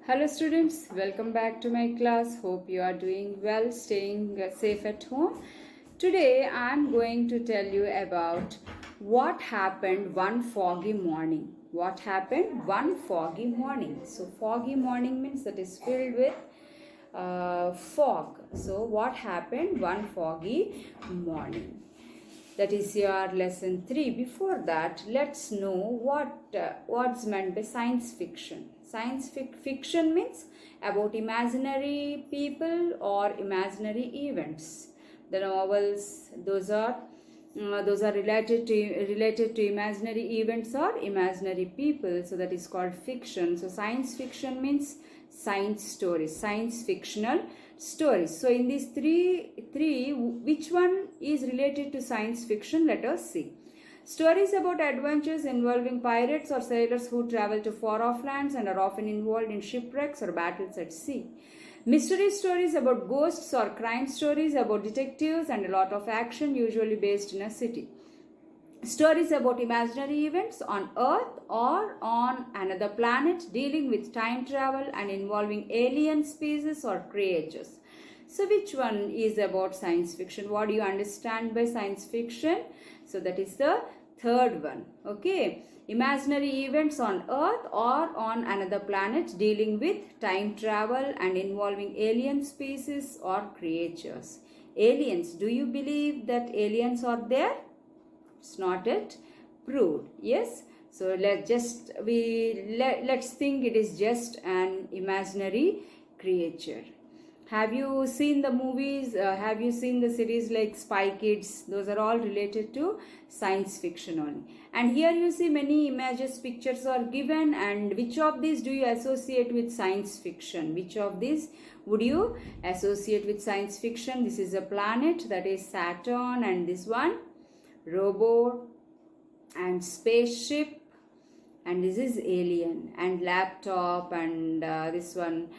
Hello students, welcome back to my class. Hope you are doing well, staying safe at home. Today I am going to tell you about what happened one foggy morning. What happened one foggy morning. So foggy morning means that is filled with fog. So what happened one foggy morning. That is your lesson 3. Before that, let's know what's meant by science fiction. Fiction means about imaginary people or imaginary events. The novels, those are related to imaginary events or imaginary people. So that is called fiction. So science fiction means science stories, science fictional stories. So in these three, which one is related to science fiction? Let us see. Stories about adventures involving pirates or sailors who travel to far-off lands and are often involved in shipwrecks or battles at sea. Mystery stories about ghosts or crime stories about detectives and a lot of action, usually based in a city. Stories about imaginary events on Earth or on another planet dealing with time travel and involving alien species or creatures. So which one is about science fiction? What do you understand by science fiction? So that is the third one. Okay. Imaginary events on Earth or on another planet dealing with time travel and involving alien species or creatures. Aliens. Do you believe that aliens are there? It's not yet proved. Yes. So let's think it is just an imaginary creature. Have you seen the movies? Have you seen the series like Spy Kids? Those are all related to science fiction only. And here you see many images, pictures are given. And which of these do you associate with science fiction? Which of these would you associate with science fiction? This is a planet, that is Saturn, and this one robot and spaceship, and this is alien and laptop, and this one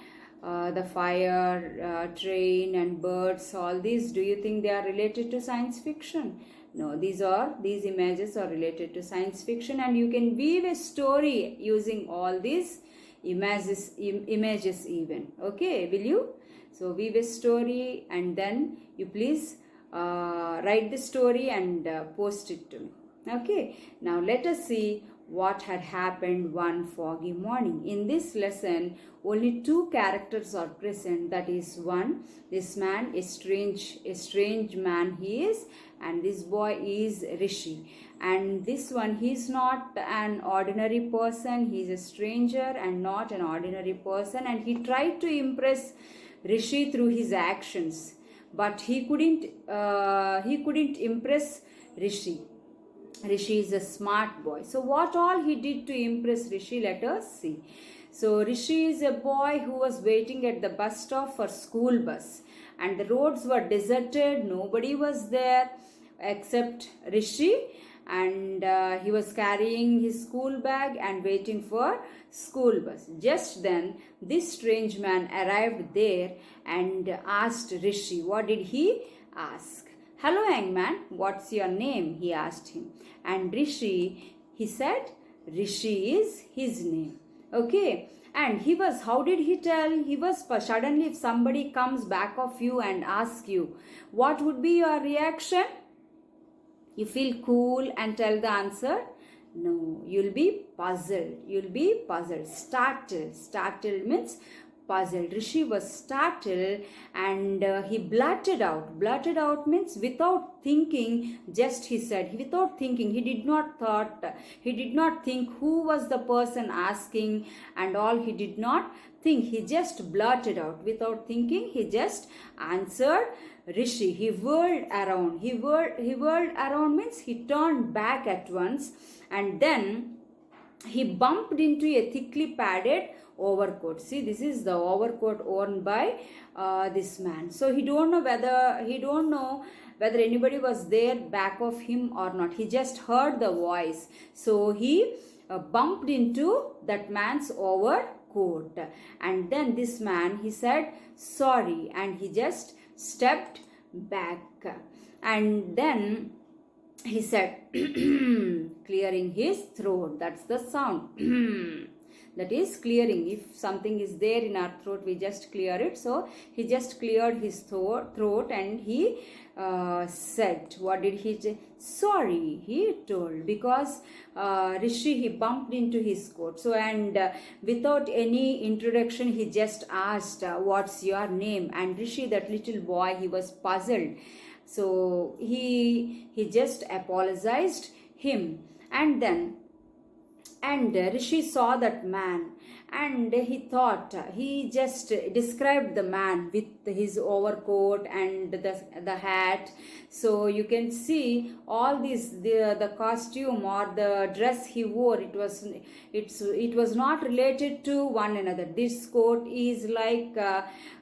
the fire train and birds. All these, do you think they are related to science fiction? No, these images are related to science fiction, and you can weave a story using all these images even. Okay, will you? So weave a story and then you please write the story and post it to me. Okay, now let us see what had happened one foggy morning. In this lesson, only two characters are present. That is one, this man, a strange man he is, and this boy is Rishi. And this one, he is not an ordinary person. He is a stranger and not an ordinary person. And he tried to impress Rishi through his actions, but he couldn't impress Rishi. Rishi is a smart boy. So what all he did to impress Rishi, let us see. So Rishi is a boy who was waiting at the bus stop for school bus, and the roads were deserted. Nobody was there except Rishi, and he was carrying his school bag and waiting for school bus. Just then this strange man arrived there and asked Rishi. What did he ask? "Hello, young man, what's your name?" he asked him. And Rishi, he said, Rishi is his name. Okay. And how did he tell? He was suddenly, if somebody comes back of you and asks you, what would be your reaction? You feel cool and tell the answer? No, you'll be puzzled. Startled. Startled means puzzled. Rishi was startled and he blurted out. Blurted out means without thinking, just he said. Without thinking, he did not think who was the person asking and all. He did not think. He just blurted out. Without thinking, he just answered Rishi. He whirled around. He whirled around means he turned back at once, and then he bumped into a thickly padded overcoat. See, this is the overcoat worn by this man. So he don't know whether anybody was there back of him or not. He just heard the voice. So he bumped into that man's overcoat, and then this man, he said sorry, and he just stepped back, and then he said clearing his throat. That's the sound. that is clearing. If something is there in our throat, we just clear it. So he just cleared his throat and he said, what did he say? Sorry, he told, because Rishi, he bumped into his coat. So, and without any introduction, he just asked, what's your name? And Rishi, that little boy, he was puzzled. So he just apologized him, and then Rishi saw that man, and he thought, he just described the man with his overcoat and the hat. So you can see all this, the costume or the dress he wore, it was not related to one another. This coat is like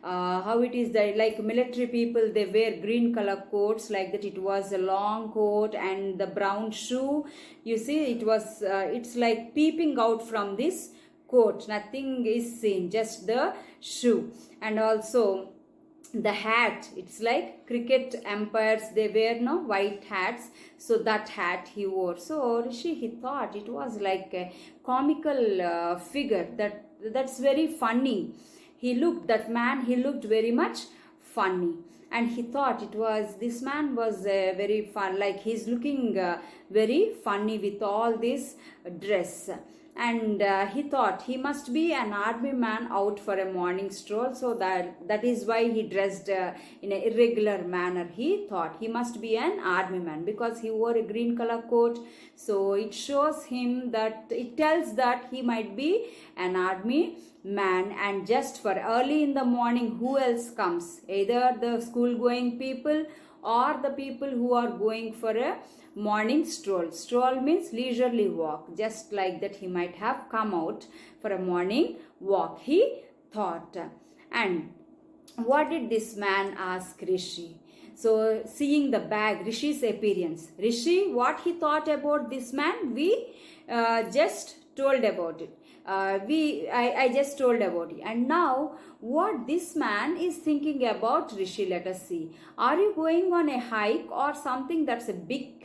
how it is that, like military people, they wear green color coats like that. It was a long coat, and the brown shoe, you see, it was it's like peeping out from this coat, nothing is seen, just the shoe. And also the hat, it's like cricket umpires, they wear no white hats, so that hat he wore. So Rishi, he thought it was like a comical figure, that's very funny. He looked, that man, he looked very much funny, and he thought it was, this man was very fun, like he's looking very funny with all this dress. And he thought he must be an army man out for a morning stroll, so that is why he dressed in an irregular manner. He thought he must be an army man because he wore a green color coat. So it shows him that, it tells that he might be an army man. And just for early in the morning, who else comes? Either the school going people or the people who are going for a morning stroll. Stroll means leisurely walk. Just like that, he might have come out for a morning walk, he thought. And what did this man ask Rishi? So seeing the bag, Rishi's appearance, Rishi, what he thought about this man, we just told about it. I just told about it. And now what this man is thinking about Rishi, let us see. Are you going on a hike or something that's a big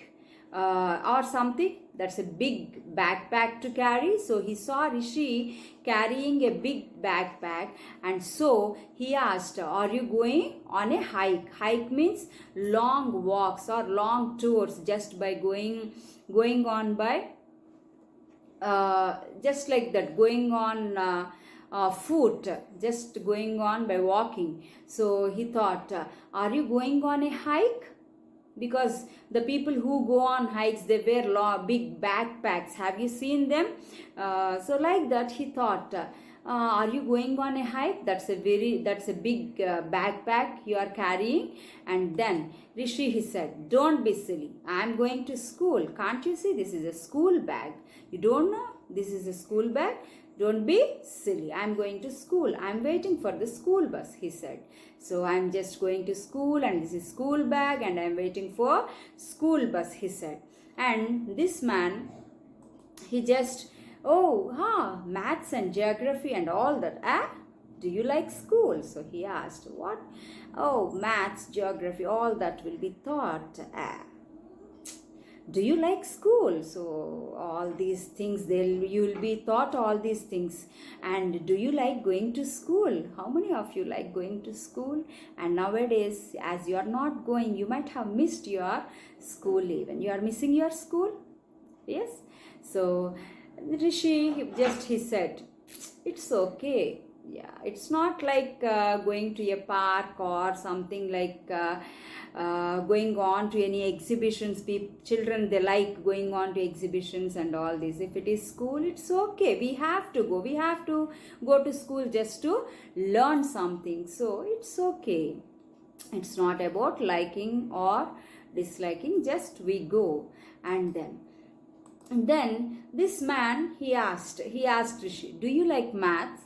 big backpack to carry? So he saw Rishi carrying a big backpack, and so he asked, are you going on a hike? Hike means long walks or long tours, just by going on by just like that, going on foot, just going on by walking. So he thought, are you going on a hike? Because the people who go on hikes, they wear big backpacks. Have you seen them? So like that, he thought, are you going on a hike? That's a big backpack you are carrying. And then Rishi, he said, don't be silly, I'm going to school. Can't you see, this is a school bag? You don't know this is a school bag? Don't be silly, I'm going to school. I'm waiting for the school bus, he said. So I'm just going to school, and this is school bag, and I'm waiting for school bus, he said. And this man, he just, maths and geography and all that. Do you like school? So he asked, what? Oh, maths, geography, all that will be taught. Do you like school? So all these things, you'll be taught all these things. And do you like going to school? How many of you like going to school? And nowadays, as you are not going, you might have missed your school even. You are missing your school? Yes? So Rishi, he said, it's okay. Yeah, it's not like going to a park or something like going on to any exhibitions. Children, they like going on to exhibitions and all this. If it is school, it's okay. We have to go. We have to go to school just to learn something. So it's okay. It's not about liking or disliking. Just we go. And then this man, he asked Rishi, do you like maths?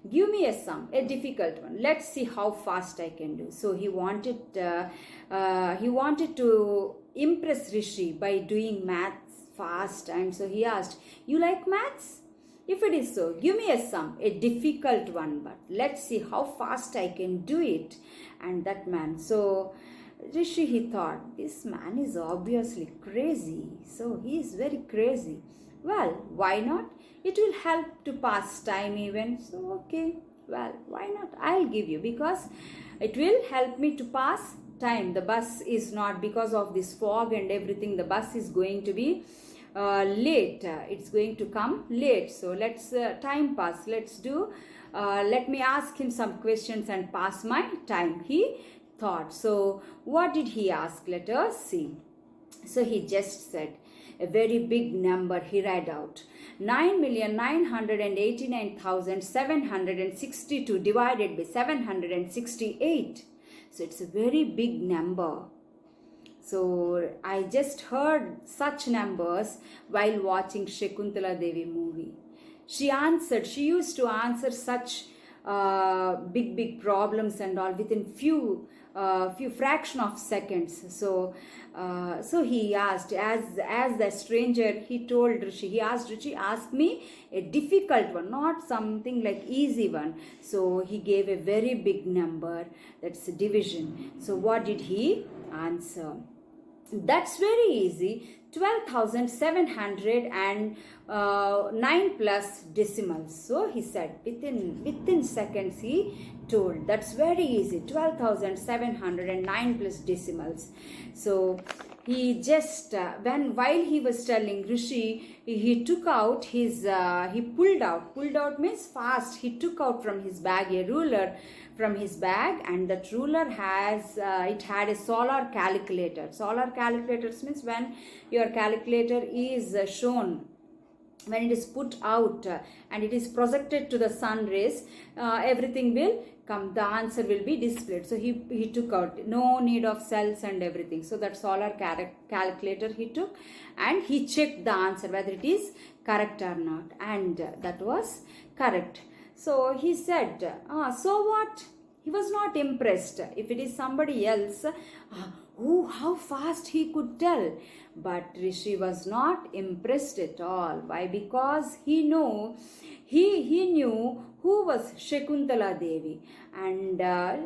Give me a sum, a difficult one. Let's see how fast I can do. So he wanted to impress Rishi by doing maths fast. And so he asked, you like maths? If it is so, give me a sum, a difficult one, but let's see how fast I can do it. And that man, so Rishi, he thought, this man is obviously crazy. So he is very crazy. Well, why not? It will help to pass time even. So, okay, well, why not? I'll give you, because it will help me to pass time. The bus is not, because of this fog and everything, the bus is going to be late. It's going to come late. So let's time pass. Let me ask him some questions and pass my time, he thought. So what did he ask? Let us see. So he just said a very big number. He read out 9,989,762 divided by 768. So it's a very big number. So I just heard such numbers while watching Shakuntala Devi movie. She used to answer such big problems and all within few fraction of seconds. So he asked, as the stranger, he told Rishi, he asked Rishi, ask me a difficult one, not something like easy one. So he gave a very big number, that's a division. So what did he answer? That's very easy. 12,709 plus decimals. So he said within seconds he told. That's very easy. 12,709 plus decimals. So he just while he was telling Rishi, he took out his he pulled out means fast. He took out from his bag a ruler from his bag, and that ruler has it had a solar calculator. Solar calculators means when your calculator is shown, when it is put out and it is projected to the sun rays, everything will come, the answer will be displayed. So he took out, no need of cells and everything. So that solar calculator he took, and he checked the answer whether it is correct or not, and that was correct. So he said, so what? He was not impressed. If it is somebody else, how fast he could tell. But Rishi was not impressed at all. Why? Because he knew who was Shakuntala Devi. And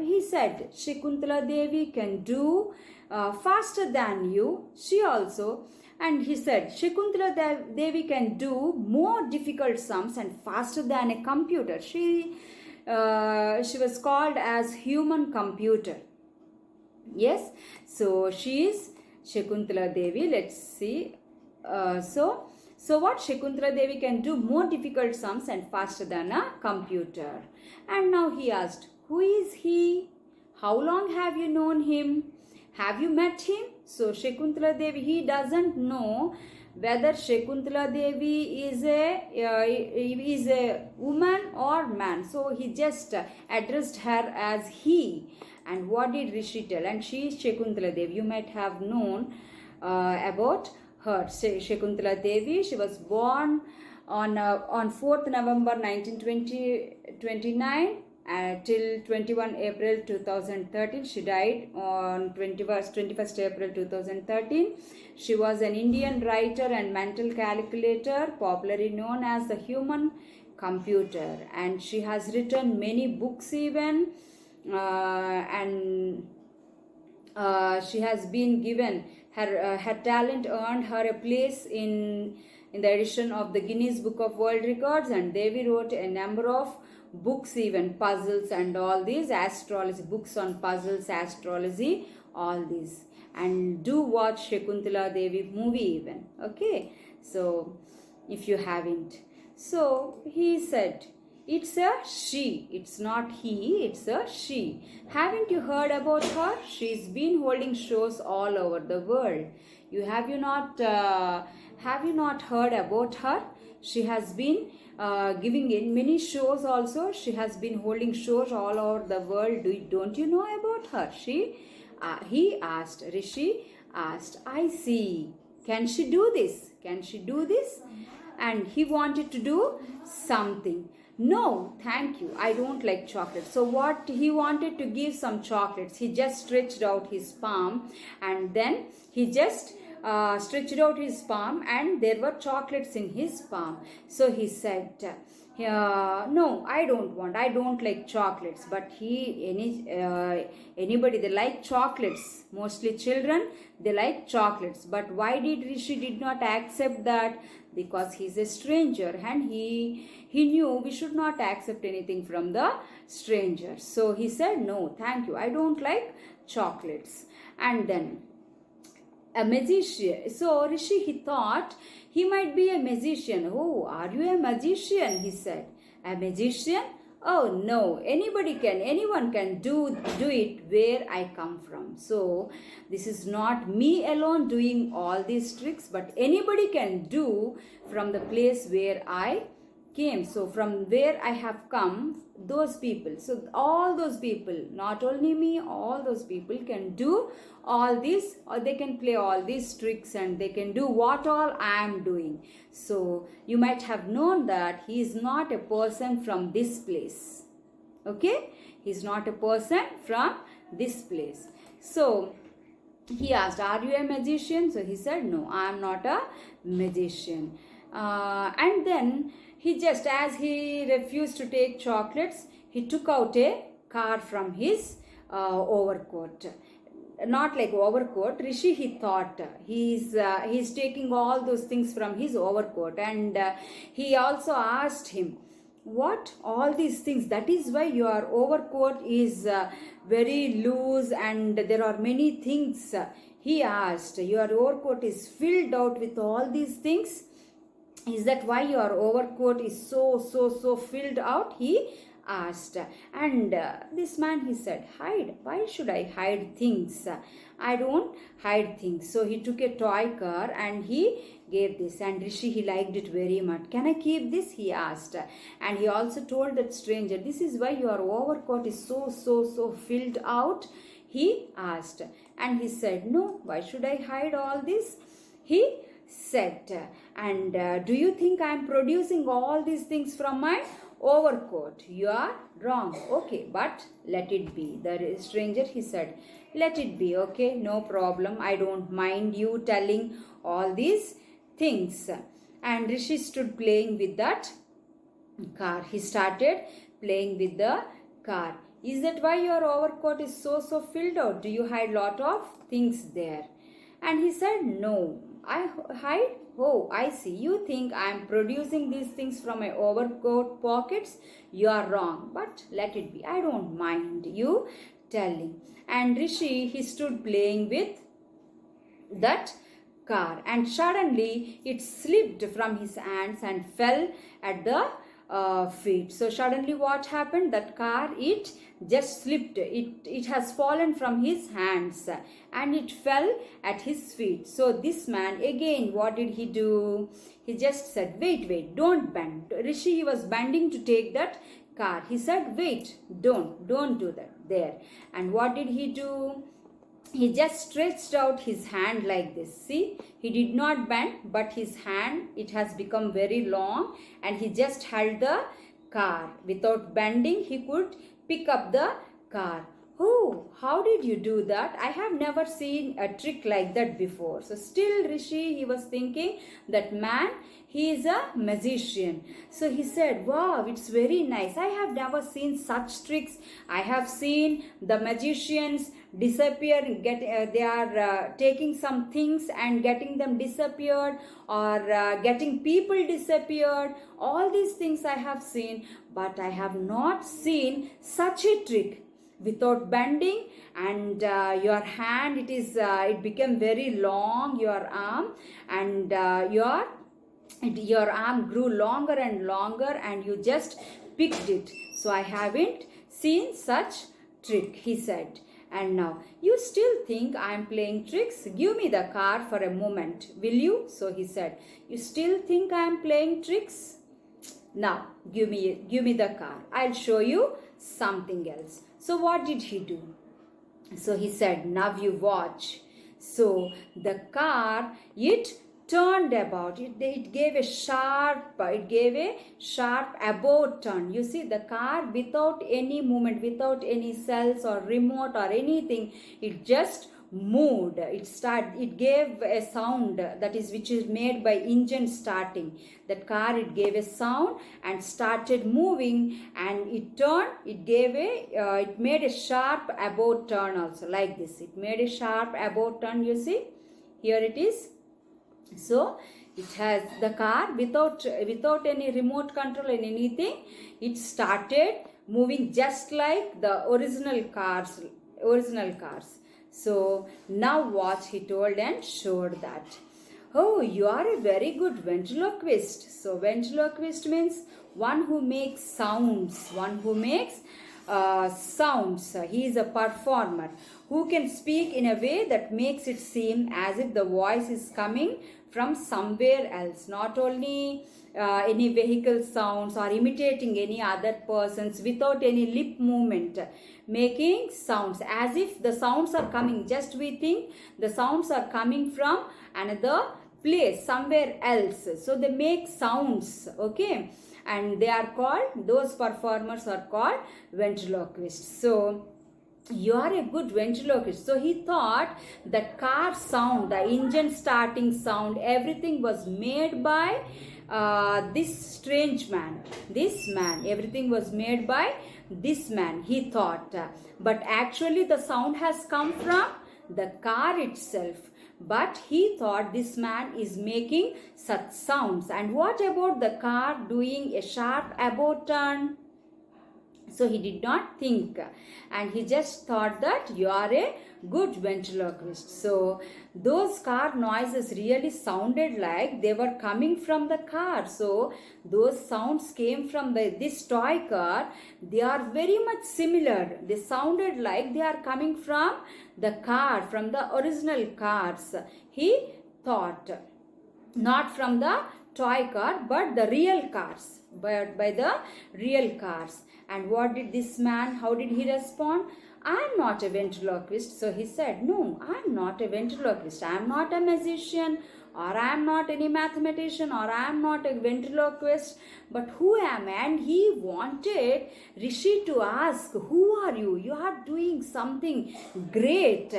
he said, Shakuntala Devi can do faster than you. She also. And he said, Shakuntala Devi can do more difficult sums and faster than a computer. She was called as human computer. Yes, so she is Shakuntala Devi. Let's see. So what? Shakuntala Devi can do more difficult sums and faster than a computer. And now he asked, who is he? How long have you known him? Have you met him? So Shakuntala Devi, he doesn't know whether Shakuntala Devi is a woman or man. So he just addressed her as he. And what did Rishi tell? And she is Shakuntala Devi. You might have known about her. Shakuntala Devi, she was born on 4th November 1929 till 21 April 2013. She died on 21st April 2013. She was an Indian writer and mental calculator, popularly known as the human computer. And she has written many books even. She has been given her talent earned her a place in the edition of the Guinness Book of World Records, and Devi wrote a number of books, even puzzles and all these, astrology books on puzzles, astrology, all these. And do watch Shakuntala Devi movie even. Okay, so if you haven't. So he said, it's a she, it's not he, it's a she. Haven't you heard about her? She's been holding shows all over the world. Have you not heard about her? She has been giving in many shows also. She has been holding shows all over the world. Don't you know about her? He asked, Rishi asked, I see. Can she do this? Can she do this? And he wanted to do something. No, thank you. I don't like chocolate. So what he wanted to give some chocolates. He just stretched out his palm, and then he just stretched out his palm, and there were chocolates in his palm. So he said, No, I don't want. I don't like chocolates. But anybody they like chocolates. Mostly children they like chocolates. But why did Rishi did not accept that? Because he's a stranger and he knew we should not accept anything from the stranger. So he said no, thank you. I don't like chocolates. And then a magician. So Rishi he thought he might be a magician. Oh, are you a magician? He said. A magician? Oh no, anyone can do it where I come from. So this is not me alone doing all these tricks, but anybody can do from the place where I came. So from where I have come, those people, so all those people, not only me, all those people can do all this, or they can play all these tricks and they can do what all I am doing. So you might have known that he is not a person from this place. Okay, he is not a person from this place. So he asked, are you a magician? So he said, no, I am not a magician. And then he just, as he refused to take chocolates, he took out a car from his overcoat. Not like overcoat. Rishi he thought he's taking all those things from his overcoat, and he also asked him, what all these things? That is why your overcoat is very loose and there are many things. He asked, your overcoat is filled out with all these things. Is that why your overcoat is so filled out? He asked. And this man, he said, hide. Why should I hide things? I don't hide things. So he took a toy car and he gave this, and Rishi he liked it very much. Can I keep this? He asked. And he also told that stranger, this is why your overcoat is so filled out? He asked. And he said, no, why should I hide all this? He said. And do you think I am producing all these things from my overcoat? You are wrong. Okay, but let it be. The stranger, he said, let it be. Okay, no problem. I don't mind you telling all these things. And Rishi stood playing with that car. He started playing with the car. Is that why your overcoat is so filled out? Do you hide lot of things there? And he said, no, I hide. Oh, I see. You think I am producing these things from my overcoat pockets? You are wrong. But let it be. I don't mind you telling. And Rishi, he stood playing with that car, and suddenly it slipped from his hands and fell at the feet. So suddenly what happened? That car, it just slipped. It has fallen from his hands and it fell at his feet. So this man, again, what did he do? He just said, wait, don't bend. Rishi, he was bending to take that car. He said, wait, don't do that there. And what did he do? He just stretched out his hand like this. See, he did not bend, but his hand, it has become very long, and he just held the car. Without bending, he could pick up the car. Oh, how did you do that? I have never seen a trick like that before. So still Rishi, he was thinking that man, he is a magician. So he said, wow, it's very nice. I have never seen such tricks. I have seen the magicians disappear, they are taking some things and getting them disappeared, or getting people disappeared. All these things I have seen, but I have not seen such a trick. Without bending, and your hand, it became very long, your arm, and your arm grew longer and longer, and you just picked it. So I haven't seen such trick, he said. And now, you still think I am playing tricks? Give me the car for a moment, will you? So he said, you still think I am playing tricks? Now, give me the car. I'll show you something else. So what did he do? So he said, now you watch. So the car, it turned about. It gave a sharp about turn. You see, the car, without any movement, without any cells or remote or anything, it just moved. It gave a sound, that is, which is made by engine starting. That car, it gave a sound and started moving, and it turned. It made a sharp about turn also, like this. It made a sharp about turn. You see, here it is. So it has the car without any remote control and anything. It started moving just like the original cars. So now watch, he told and showed that. Oh, you are a very good ventriloquist. So ventriloquist means one who makes sounds. He is a performer who can speak in a way that makes it seem as if the voice is coming from somewhere else, not only any vehicle sounds or imitating any other persons without any lip movement, making sounds as if the sounds are coming. Just we think the sounds are coming from another place, somewhere else. So they make sounds, okay, and those performers are called ventriloquists. So you are a good ventriloquist. So he thought the car sound, the engine starting sound, everything was made by this strange man. Everything was made by this man, he thought. But actually the sound has come from the car itself. But he thought this man is making such sounds. And what about the car doing a sharp about turn? So he did not think, and he just thought that you are a good ventriloquist. So those car noises really sounded like they were coming from the car. So those sounds came from this toy car. They are very much similar. They sounded like they are coming from the car, from the original cars. He thought, not from the toy car, but the real cars, by the real cars. And what did this man, how did he respond? I am not a ventriloquist. So he said, no, I am not a ventriloquist. I am not a magician, or I am not any mathematician, or I am not a ventriloquist. But who am I? And he wanted Rishi to ask, who are you? You are doing something great.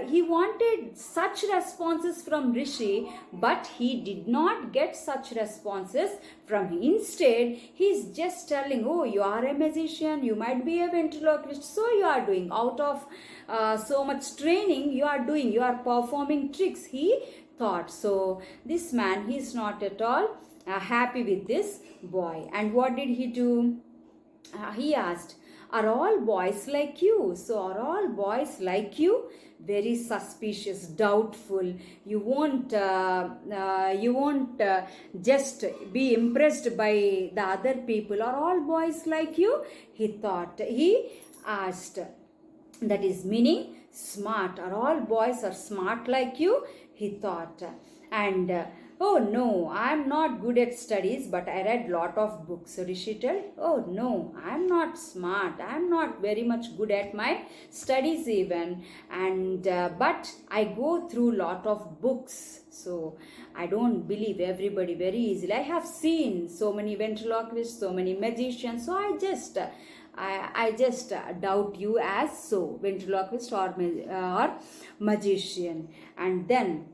He wanted such responses from Rishi, but he did not get such responses from him. Instead, he is just telling, oh, you are a magician, you might be a ventriloquist, so you are doing, out of so much training, you are performing tricks, he thought. So this man, he is not at all happy with this boy. And what did he do? He asked, are all boys like you? So are all boys like you? Very suspicious, doubtful. You won't just be impressed by the other people. Are all boys like you? He thought. He asked. That is meaning smart. Are all boys are smart like you? He thought. And oh no, I am not good at studies, but I read lot of books. So Rishi told, oh no, I am not smart. I am not very much good at my studies even. And but I go through lot of books. So I don't believe everybody very easily. I have seen so many ventriloquists, so many magicians. So I just doubt you as so ventriloquist or magician. And then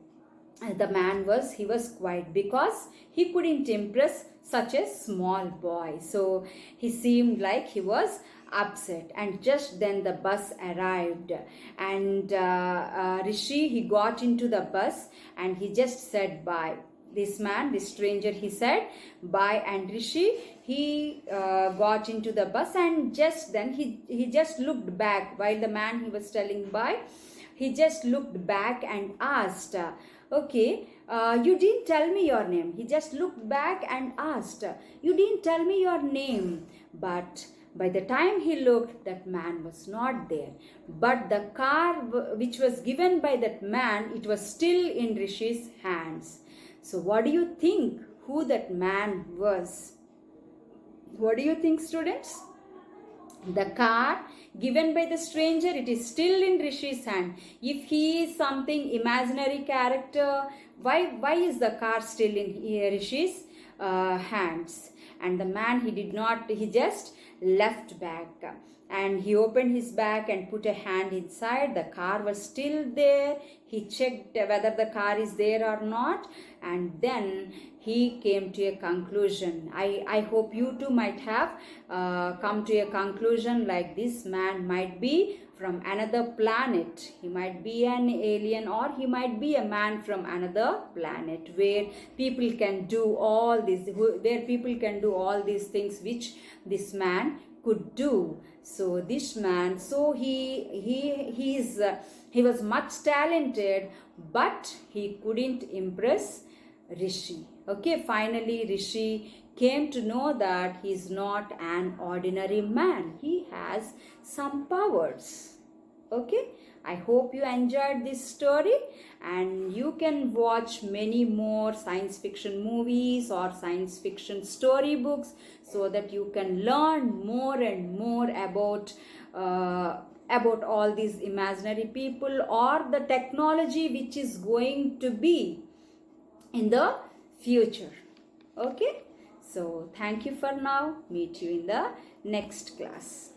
the man was quiet because he couldn't impress such a small boy. So he seemed like he was upset. And just then the bus arrived, and Rishi, he got into the bus and he just said bye. This stranger, he said bye, and Rishi, he got into the bus, and just then he just looked back while the man, he was telling bye. He just looked back and asked, okay, you didn't tell me your name. He just looked back and asked, you didn't tell me your name. But by the time he looked, that man was not there. But the car which was given by that man, it was still in Rishi's hands. So what do you think who that man was? What do you think, students? The car given by the stranger, it is still in Rishi's hand. If he is something imaginary character, why is the car still in Rishi's hands? And the man, he just left bag. And he opened his bag and put a hand inside. The car was still there. He checked whether the car is there or not, and then he came to a conclusion. I hope you too might have come to a conclusion like this man might be from another planet. He might be an alien, or he might be a man from another planet where people can do all these things which this man could do. So this man, he was much talented, but he couldn't impress Rishi. Okay, finally Rishi came to know that he is not an ordinary man. He has some powers. Okay, I hope you enjoyed this story, and you can watch many more science fiction movies or science fiction storybooks so that you can learn more and more about all these imaginary people or the technology which is going to be in the future. Okay, so thank you for now. Meet you in the next class.